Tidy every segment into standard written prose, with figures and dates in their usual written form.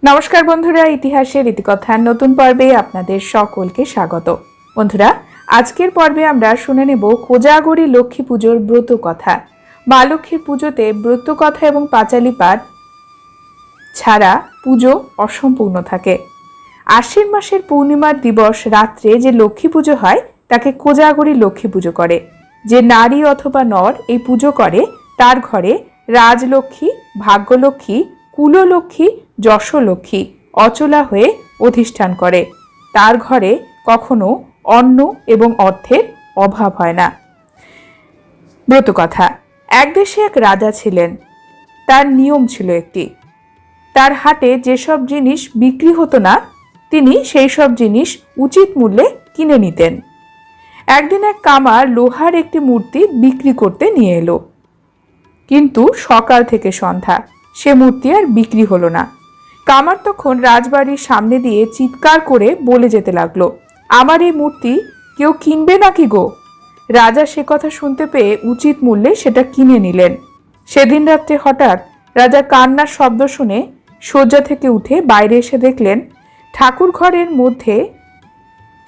নমস্কার বন্ধুরা, ইতিহাসের ইতিকথার নতুন পর্বে আপনাদের সকলকে স্বাগত। বন্ধুরা, আজকের পর্বে আমরা শুনে নেব কোজাগরী লক্ষ্মী পুজোর ব্রত কথা। মা লক্ষ্মীর পুজোতে ব্রত কথা এবং পাঁচালী পাঠ ছাড়া পুজো অসম্পূর্ণ থাকে। আশ্বিন মাসের পূর্ণিমার দিবস রাত্রে যে লক্ষ্মী পুজো হয় তাকে কোজাগরী লক্ষ্মী পুজো করে। যে নারী অথবা নর এই পুজো করে তার ঘরে রাজলক্ষ্মী, ভাগ্যলক্ষ্মী, কুললক্ষ্মী, যশলক্ষ্মী অচলা হয়ে অধিষ্ঠান করে। তার ঘরে কখনো অন্ন এবং অর্থের অভাব হয় না। ব্রতকথা। এক দেশে এক রাজা ছিলেন। তার নিয়ম ছিল একটি, তার হাটে যেসব জিনিস বিক্রি হতো না তিনি সেই সব জিনিস উচিত মূল্যে কিনে নিতেন। একদিন এক কামার লোহার একটি মূর্তি বিক্রি করতে নিয়ে এলো, কিন্তু সকাল থেকে সন্ধ্যা সে মূর্তি আর বিক্রি হলো না। কামার তখন রাজবাড়ির সামনে দিয়ে চিৎকার করে বলে যেতে লাগলো, আমার এই মূর্তি কেউ কিনবে নাকি গো? রাজা সে কথা শুনতে পেয়ে উচিত মূল্যে সেটা কিনে নিলেন। সেদিন রাত্রে হঠাৎ রাজা কান্নার শব্দ শুনে শয্যা থেকে উঠে বাইরে এসে দেখলেন ঠাকুর ঘরের মধ্যে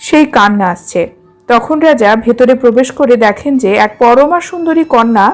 সেই কান্না আসছে। তখন রাজা ভেতরে প্রবেশ করে দেখেন যে এক পরমা সুন্দরী কন্যা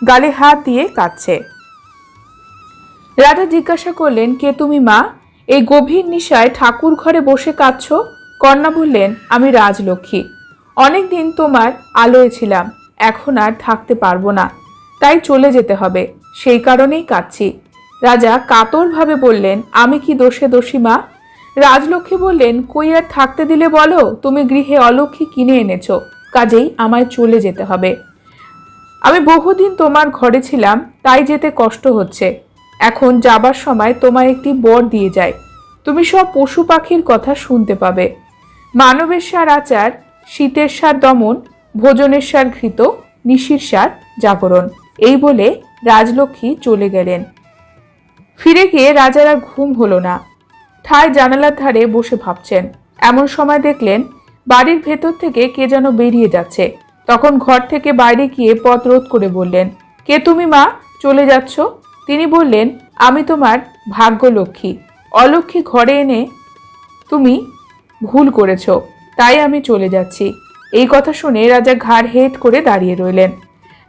গালে হাত দিয়ে কাঁদছে। রাজা জিজ্ঞাসা করলেন, কে তুমি মা? এই গভীর নিশায় ঠাকুর ঘরে বসে কাঁদছ? কন্যা বললেন, আমি রাজলক্ষ্মী। অনেকদিন তোমার আলোয় ছিলাম, এখন আর থাকতে পারবো না, তাই চলে যেতে হবে, সেই কারণেই কাঁদছি। রাজা কাতরভাবে বললেন, আমি কি দোষে দোষী মা? রাজলক্ষ্মী বললেন, কই আর থাকতে দিলে বলো, তুমি গৃহে অলক্ষ্মী কিনে এনেছো, কাজেই আমায় চলে যেতে হবে। আমি বহুদিন তোমার ঘরে ছিলাম, তাই যেতে কষ্ট হচ্ছে। এখন যাবার সময় তোমায় একটি বর দিয়ে যায়, তুমি সব পশু পাখির কথা শুনতে পাবে। মানবের সার আচার, শীতের সার দমন, ভোজনের সার ঘৃত, নিশির সার জাগরণ। এই বলে রাজলক্ষ্মী চলে গেলেন। ফিরে গিয়ে রাজার আর ঘুম হলো না। ঠায় জানালার ধারে বসে ভাবছেন। এমন সময় দেখলেন বাড়ির ভেতর থেকে কে যেন বেরিয়ে যাচ্ছে। তখন ঘর থেকে বাইরে গিয়ে পথ রোধ করে বললেন, কে তুমি মা, চলে যাচ্ছ? তিনি বললেন, আমি তোমার ভাগ্যলক্ষ্মী, অলক্ষ্মী ঘরে এনে তুমি ভুল করেছ, তাই আমি চলে যাচ্ছি। এই কথা শুনে রাজা ঘাড় হেট করে দাঁড়িয়ে রইলেন।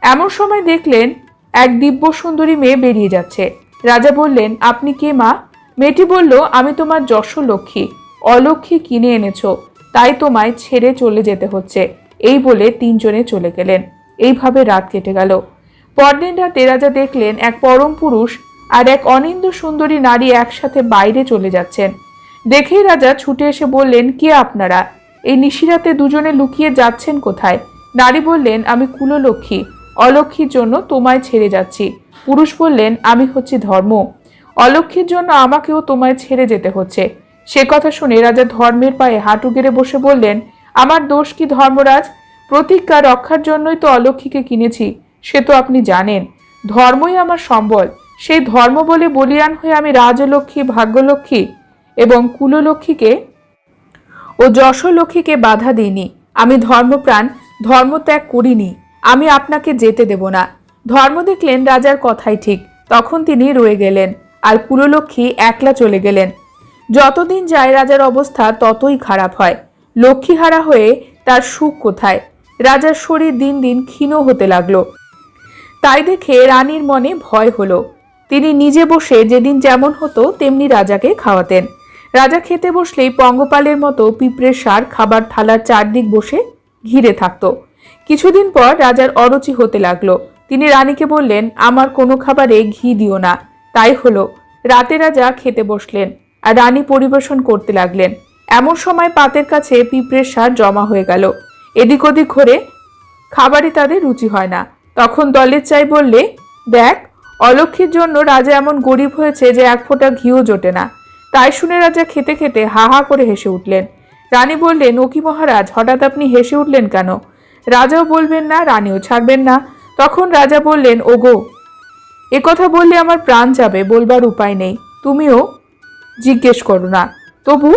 এমন সময় দেখলেন এক দিব্য সুন্দরী মেয়ে বেরিয়ে যাচ্ছে। রাজা বললেন, আপনি কে মা? মেয়েটি বলল, আমি তোমার যশলক্ষ্মী, অলক্ষ্মী কিনে এনেছ, তাই তোমায় ছেড়ে চলে যেতে হচ্ছে। এই বলে তিনজনে চলে গেলেন। এইভাবে রাত কেটে গেল। পরদিন রাতে রাজা দেখলেন এক পরম পুরুষ আর এক অনিন্দ সুন্দরী নারী একসাথে বাইরে চলে যাচ্ছেন। দেখেই রাজা ছুটে এসে বললেন, কে আপনারা? এই নিশিরাতে দুজনে লুকিয়ে যাচ্ছেন কোথায়? নারী বললেন, আমি কুললক্ষ্মী, অলক্ষ্মীর জন্য তোমায় ছেড়ে যাচ্ছি। পুরুষ বললেন, আমি হচ্ছি ধর্ম, অলক্ষ্মীর জন্য আমাকেও তোমায় ছেড়ে যেতে হচ্ছে। সে কথা শুনে রাজা ধর্মের পায়ে হাঁটু গেড়ে বসে বললেন, আমার দোষ কি ধর্মরাজ? প্রতিজ্ঞা রক্ষার জন্যই তো অলক্ষ্মীকে কিনেছি, সে তো আপনি জানেন। ধর্মই আমার সম্বল, সেই ধর্ম বলে বলিয়ান হয়ে আমি রাজলক্ষ্মী, ভাগ্যলক্ষ্মী এবং কুললক্ষ্মীকে ও যশলক্ষ্মীকে বাধা দিইনি। আমি ধর্মপ্রাণ, ধর্মত্যাগ করিনি। আমি আপনাকে যেতে দেব না। ধর্ম দেখলেন রাজার কথাই ঠিক, তখন তিনি রয়ে গেলেন আর কুললক্ষ্মী একলা চলে গেলেন। যতদিন যায় রাজার অবস্থা ততই খারাপ হয়। লক্ষ্মীহারা হয়ে তার সুখ কোথায়? রাজার শরীর দিন দিন ক্ষীণ হতে লাগলো। তাই দেখে রানীর মনে ভয় হলো। তিনি নিজে বসে যেদিন যেমন হতো তেমনি রাজাকে খাওয়াতেন। রাজা খেতে বসলেই পঙ্গপালের মতো পিঁপড়ের সার খাবার থালার চারদিক বসে ঘিরে থাকতো। কিছুদিন পর রাজার অরুচি হতে লাগলো। তিনি রানীকে বললেন, আমার কোনো খাবারে ঘি দিও না। তাই হলো। রাতে রাজা খেতে বসলেন আর রানী পরিবেশন করতে লাগলেন। এমন সময় পাতের কাছে পিঁপড়ের সার জমা হয়ে গেল। এদিক ওদিক ঘুরে খাবারে তাদের রুচি হয় না। তখন দলের চাই বললে, দেখ, অলক্ষ্মীর জন্য রাজা এমন গরিব হয়েছে যে এক ফোঁটা ঘিও জোটে না। তাই শুনে রাজা খেতে খেতে হা হা করে হেসে উঠলেন। রানী বললেন, ও কি মহারাজ, হঠাৎ আপনি হেসে উঠলেন কেন? রাজাও বলবেন না, রানীও ছাড়বেন না। তখন রাজা বললেন, ওগো, এ কথা বললে আমার প্রাণ যাবে, বলবার উপায় নেই, তুমিও জিজ্ঞেস করো না। তবু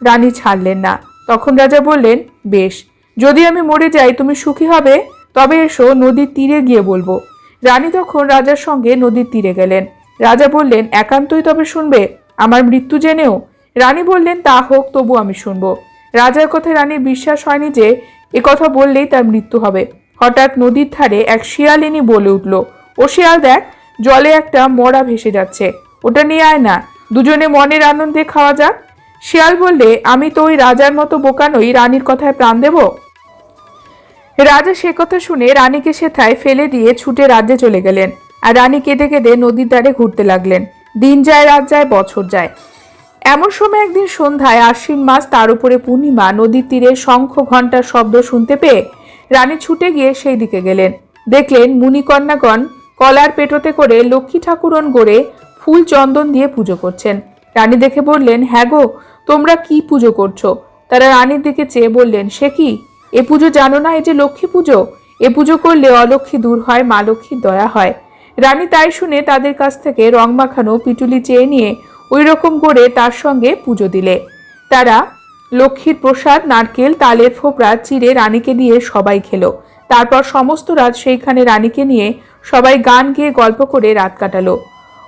রানী ছাড়লেন না। তখন রাজা বললেন, বেশ, যদি আমি মরে যাই তুমি সুখী হবে, তবে এসো, নদীর তীরে গিয়ে বলবো। রানী তখন রাজার সঙ্গে নদীর তীরে গেলেন। রাজা বললেন, একান্তই তবে শুনবে? আমার মৃত্যু জেনেও? রানী বললেন, তা হোক, তবু আমি শুনবো। রাজার কথায় রানীর বিশ্বাস হয়নি যে এ কথা বললেই তার মৃত্যু হবে। হঠাৎ নদীর ধারে এক শিয়ালিনী বলে উঠল, ও শিয়াল দেখ, জলে একটা মরা ভেসে যাচ্ছে, ওটা নিয়ে আয় না, দুজনে মনের আনন্দে খাওয়া যাক। শিয়াল বললে, আমি তো ওই রাজার মতো বোকা নই, রানীর কথায় প্রাণ দেব? রাজা সে কথা শুনে রানীকে সেথায় ফেলে দিয়ে ছুটে রাজ্যে চলে গেলেন। আর রানী কেঁদে কেঁদে নদীর ধারে ঘুরতে লাগলেন। দিন যায়, রাত যায়, বছর যায়। এমন সময় একদিন সন্ধ্যায়, আশ্বিন মাস, তার উপরে পূর্ণিমা, নদীর তীরে শঙ্খ ঘণ্টার শব্দ শুনতে পেয়ে রানী ছুটে গিয়ে সেই দিকে গেলেন। দেখলেন মুনিকন্যাগণ কলার পেটোতে করে লক্ষ্মী ঠাকুরন গড়ে ফুল চন্দন দিয়ে পুজো করছেন। রানী দেখে বললেন, হ্যাঁ গো, তোমরা কি পুজো করছো? তারা রানীর দিকে চেয়ে বললেন, সে কি, এ পুজো জানো না? এ যে লক্ষ্মী পুজো, এ পুজো করলে অলক্ষ্মী দূর হয়, মা লক্ষ্মীর দয়া হয়। রানী তাই শুনে তাদের কাছ থেকে রং মাখানো পিটুলি চেয়ে নিয়ে ওই রকম করে তার সঙ্গে পুজো দিলে। তারা লক্ষ্মীর প্রসাদ, নারকেল, তালের ফোপড়া চিড়ে রানীকে দিয়ে সবাই খেলো। তারপর সমস্ত রাত সেইখানে রানীকে নিয়ে সবাই গান গেয়ে গল্প করে রাত কাটালো।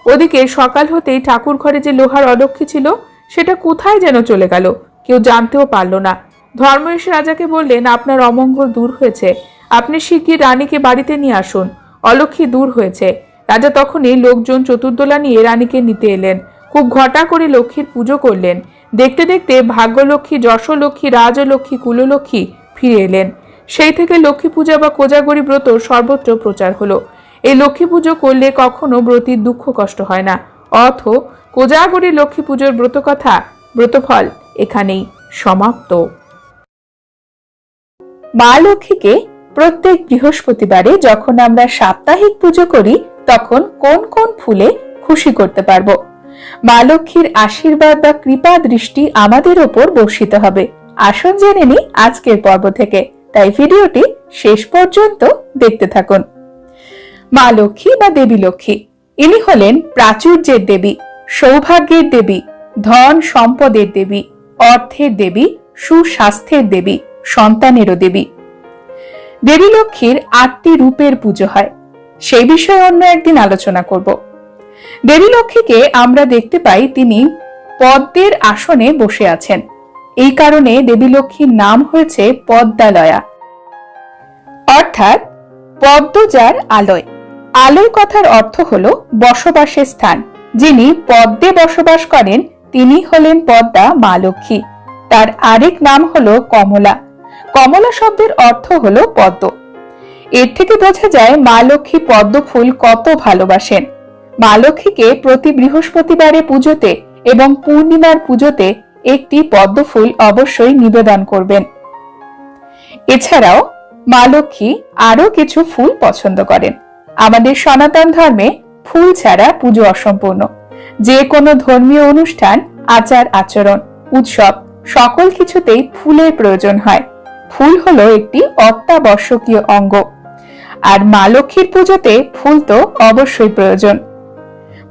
ওদিকে সকাল হতেই ঠাকুর ঘরে যে লোহার অলক্ষ্মী ছিল সেটা কোথায় যেন চলে গেল, কেউ জানতেও পারল না। ধর্ম এসে রাজাকে বললেন, আপনার অমঙ্গল দূর হয়েছে, আপনি শিগগির রানীকে বাড়িতে নিয়ে আসুন, অলক্ষ্মী দূর হয়েছে। রাজা তখনই লোকজন চতুর্দোলা নিয়ে রানীকে নিতে এলেন। খুব ঘটা করে লক্ষ্মীর পুজো করলেন। দেখতে দেখতে ভাগ্যলক্ষ্মী, যশলক্ষ্মী, রাজলক্ষ্মী, কুললক্ষ্মী ফিরে এলেন। সেই থেকে লক্ষ্মী পূজা বা কোজাগরী ব্রত সর্বত্র প্রচার হলো। এই লক্ষ্মী পুজো করলে কখনো ব্রতীর দুঃখ কষ্ট হয় না। অথ কোজাগরী লক্ষ্মী পুজোর ব্রত কথা, ব্রতফল এখানেই সমাপ্ত। মা লক্ষ্মীকে প্রত্যেক বৃহস্পতিবারে যখন আমরা সাপ্তাহিক পুজো করি, তখন কোন কোন ফুলে খুশি করতে পারবো? মা লক্ষ্মীর আশীর্বাদ বা কৃপা দৃষ্টি আমাদের ওপর বর্ষিত হবে। আসুন জেনে নিই আজকের পর্ব থেকে, তাই ভিডিওটি শেষ পর্যন্ত দেখতে থাকুন। মা লক্ষ্মী বা দেবী লক্ষ্মী, ইনি হলেন প্রাচুর্যের দেবী, সৌভাগ্যের দেবী, ধন সম্পদের দেবী, অর্থের দেবী, সুস্বাস্থ্যের দেবী, সন্তানেরও দেবী। দেবী লক্ষ্মীর ৮টি রূপের পুজো হয়, সেই বিষয়ে অন্য একদিন আলোচনা করব। দেবী লক্ষ্মীকে আমরা দেখতে পাই তিনি পদ্মের আসনে বসে আছেন। এই কারণে দেবী লক্ষ্মীর নাম হয়েছে পদ্মালয়া, অর্থাৎ পদ্ম যার আলয়। আলয় কথার অর্থ হলো বসবাসের স্থান। যিনি পদ্মে বসবাস করেন তিনি হলেন পদ্মা মা লক্ষ্মী। তার আরেক নাম হলো কমলা। কমলা শব্দের অর্থ হলো পদ্ম। এর থেকে বোঝা যায় মা লক্ষ্মী পদ্ম ফুল কত ভালোবাসেন। মা লক্ষ্মীকে প্রতি বৃহস্পতিবারে পুজোতে এবং পূর্ণিমার পুজোতে একটি পদ্ম ফুল অবশ্যই নিবেদন করবেন। এছাড়াও মা লক্ষ্মী আরো কিছু ফুল পছন্দ করেন। আমাদের সনাতন ধর্মে ফুল ছাড়া পুজো অসম্পূর্ণ। যে কোনো ধর্মীয় অনুষ্ঠান, আচার আচরণ, উৎসব সকল কিছুতেই ফুলের প্রয়োজন হয়। ফুল হলো একটি অত্যাবশ্যকীয় অঙ্গ। আর মা লক্ষ্মীর পুজোতে ফুল তো অবশ্যই প্রয়োজন।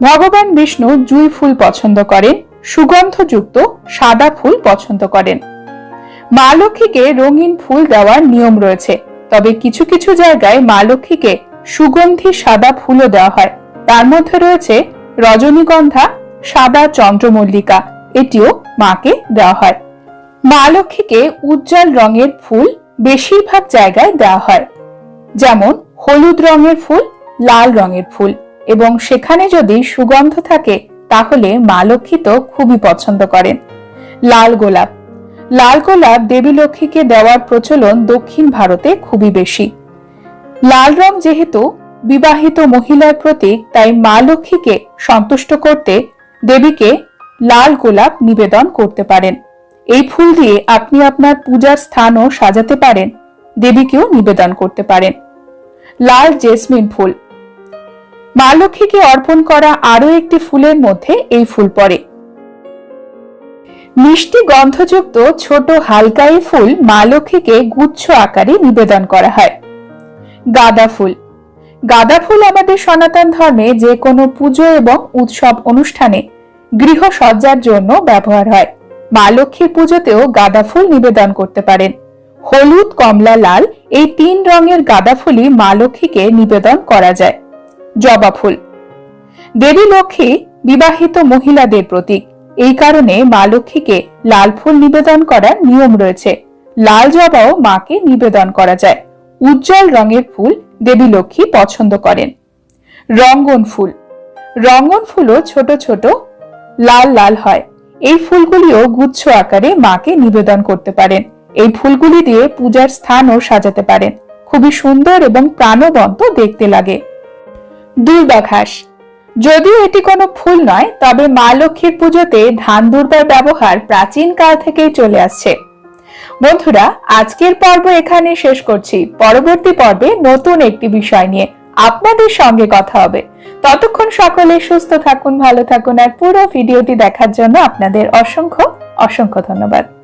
ভগবান বিষ্ণু জুঁই ফুল পছন্দ করেন, সুগন্ধযুক্ত সাদা ফুল পছন্দ করেন। মা লক্ষ্মীকে রঙিন ফুল দেওয়ার নিয়ম রয়েছে, তবে কিছু কিছু জায়গায় মা লক্ষ্মীকে সুগন্ধি সাদা ফুলও দেওয়া হয়। তার মধ্যে রয়েছে রজনীগন্ধা, সাদা চন্দ্রমল্লিকা, এটিও মাকে দেওয়া হয়। মা লক্ষ্মীকে উজ্জ্বল রঙের ফুল বেশিরভাগ জায়গায় দেওয়া হয়, যেমন হলুদ রঙের ফুল, লাল রঙের ফুল, এবং সেখানে যদি সুগন্ধ থাকে তাহলে মা লক্ষ্মী তো খুবই পছন্দ করেন। লাল গোলাপ, লাল গোলাপ দেবী লক্ষ্মীকে দেওয়ার প্রচলন দক্ষিণ ভারতে খুবই বেশি। লাল রং যেহেতু বিবাহিত মহিলার প্রতীক, তাই মা লক্ষ্মীকে সন্তুষ্ট করতে দেবীকে লাল গোলাপ নিবেদন করতে পারেন। এই ফুল দিয়ে আপনি আপনার পূজার স্থানও সাজাতে পারেন, দেবীকেও নিবেদন করতে পারেন। লাল জেসমিন ফুল, মা লক্ষ্মীকে অর্পণ করা আরো একটি ফুলের মধ্যে এই ফুল পড়ে। মিষ্টি গন্ধযুক্ত ছোট হালকাই ফুল মা লক্ষ্মীকে গুচ্ছ আকারে নিবেদন করা হয়। গাঁদা ফুল, গাঁদা ফুল আমাদের সনাতন ধর্মে যে কোনো পুজো এবং উৎসব অনুষ্ঠানে গৃহসজ্জার জন্য ব্যবহার হয়। মা লক্ষ্মীর পুজোতেও গাঁদা ফুল নিবেদন করতে পারেন। হলুদ, কমলা, লাল এই 3 রঙের গাঁদা ফুলই মা লক্ষ্মীকে নিবেদন করা যায়। জবা ফুল, দেবী লক্ষ্মী বিবাহিত মহিলাদের প্রতীক। এই কারণে মা লক্ষ্মীকে লাল ফুল নিবেদন করার নিয়ম রয়েছে। লাল জবাও মাকে নিবেদন করা যায়। উজ্জ্বল রঙের ফুল দেবী লক্ষ্মী পছন্দ করেন। রঙ্গন ফুল। রঙ্গন ফুলও ছোট ছোট লাল লাল হয়। এই ফুলগুলিও গুচ্ছ আকারে মাকে নিবেদন করতে পারেন। এই ফুলগুলি দিয়ে পূজার স্থানও সাজাতে পারেন। খুবই সুন্দর এবং প্রাণবন্ত দেখতে লাগে। দুর্বা ঘাস। যদিও এটি কোনো ফুল নয়, তবে মা লক্ষ্মীর পুজোতে ধান দুর্বার ব্যবহার প্রাচীন কাল থেকেই চলে আসছে। বন্ধুরা, আজকের পর্ব এখানে শেষ করছি। পরবর্তী পর্বে নতুন একটি বিষয় নিয়ে আপনাদের সঙ্গে কথা হবে। ততক্ষণ সকলে সুস্থ থাকুন, ভালো থাকুন, আর পুরো ভিডিওটি দেখার জন্য আপনাদের অসংখ্য অসংখ্য ধন্যবাদ।